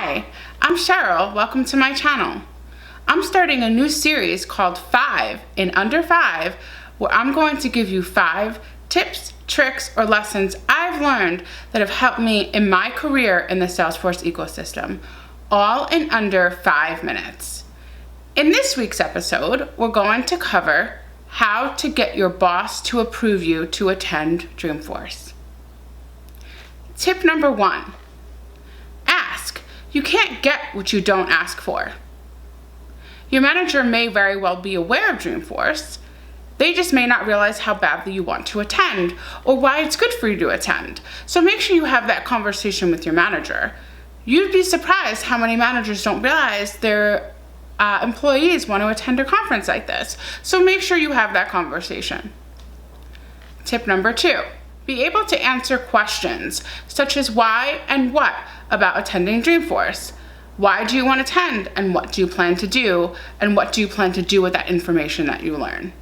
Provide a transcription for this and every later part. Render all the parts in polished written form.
Hi, I'm Cheryl. Welcome to my channel. I'm starting a new series called 5 in Under 5, where I'm going to give you 5 tips, tricks, or lessons I've learned that have helped me in my career in the Salesforce ecosystem, all in under 5 minutes. In this week's episode, we're going to cover how to get your boss to approve you to attend Dreamforce. Tip number 1. Ask. You can't get what you don't ask for. Your manager may very well be aware of Dreamforce. They just may not realize how badly you want to attend or why it's good for you to attend. So make sure you have that conversation with your manager. You'd be surprised how many managers don't realize their employees want to attend a conference like this. So make sure you have that conversation. Tip number 2. Be able to answer questions such as why and what about attending Dreamforce. Why do you want to attend, and what do you plan to do, and what do you plan to do with that information that you learn?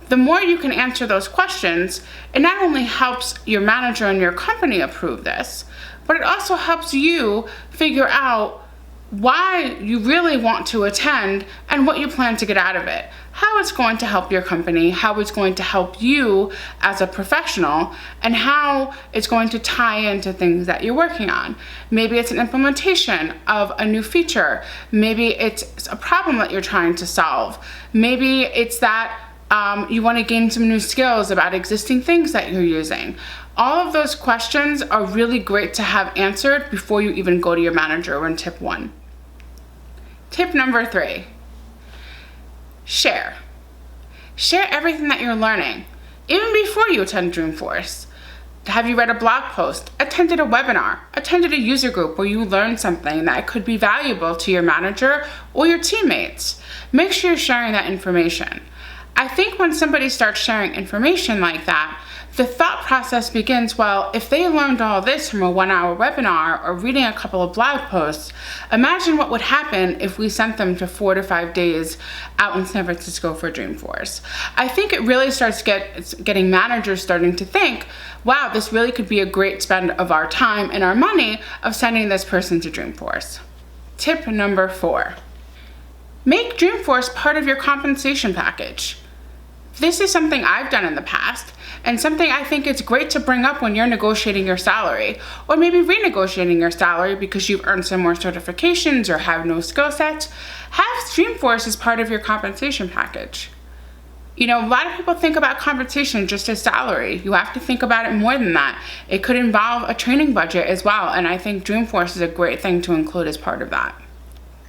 The more you can answer those questions, it not only helps your manager and your company approve this, but it also helps you figure out why you really want to attend and what you plan to get out of it, how it's going to help your company, how it's going to help you as a professional, and how it's going to tie into things that you're working on. Maybe it's an implementation of a new feature. Maybe it's a problem that you're trying to solve. Maybe it's that you want to gain some new skills about existing things that you're using. All of those questions are really great to have answered before you even go to your manager in tip 1. Tip number 3, share. Share everything that you're learning, even before you attend Dreamforce. Have you read a blog post, attended a webinar, attended a user group where you learned something that could be valuable to your manager or your teammates? Make sure you're sharing that information. I think when somebody starts sharing information like that, the thought process begins, well, if they learned all this from a 1-hour webinar or reading a couple of blog posts, imagine what would happen if we sent them to 4 to 5 days out in San Francisco for Dreamforce. I think it really starts getting managers starting to think, wow, this really could be a great spend of our time and our money of sending this person to Dreamforce. Tip number 4, make Dreamforce part of your compensation package. This is something I've done in the past, and something I think it's great to bring up when you're negotiating your salary, or maybe renegotiating your salary because you've earned some more certifications or have no skill sets. Have Dreamforce as part of your compensation package. You know, a lot of people think about compensation just as salary. You have to think about it more than that. It could involve a training budget as well, and I think Dreamforce is a great thing to include as part of that.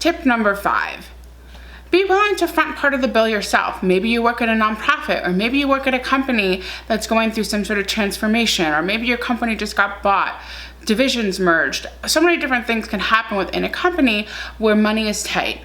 Tip number 5. Be willing to front part of the bill yourself. Maybe you work at a nonprofit, or maybe you work at a company that's going through some sort of transformation, or maybe your company just got bought, divisions merged. So many different things can happen within a company where money is tight.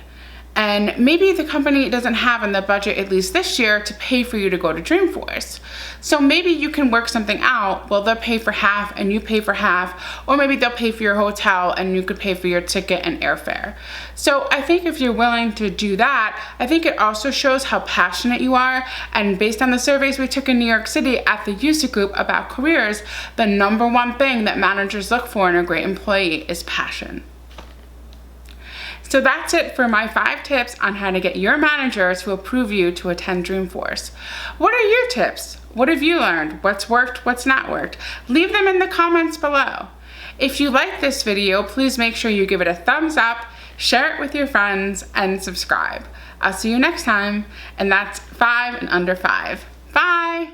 And maybe the company doesn't have in the budget, at least this year, to pay for you to go to Dreamforce. So maybe you can work something out. Well, they'll pay for half and you pay for half, or maybe they'll pay for your hotel and you could pay for your ticket and airfare. So I think if you're willing to do that, I think it also shows how passionate you are. And based on the surveys we took in New York City at the user group about careers, the number 1 thing that managers look for in a great employee is passion. So that's it for my 5 tips on how to get your manager to approve you to attend Dreamforce. What are your tips? What have you learned? What's worked? What's not worked? Leave them in the comments below. If you like this video, please make sure you give it a thumbs up, share it with your friends, and subscribe. I'll see you next time, and that's 5 in Under 5. Bye!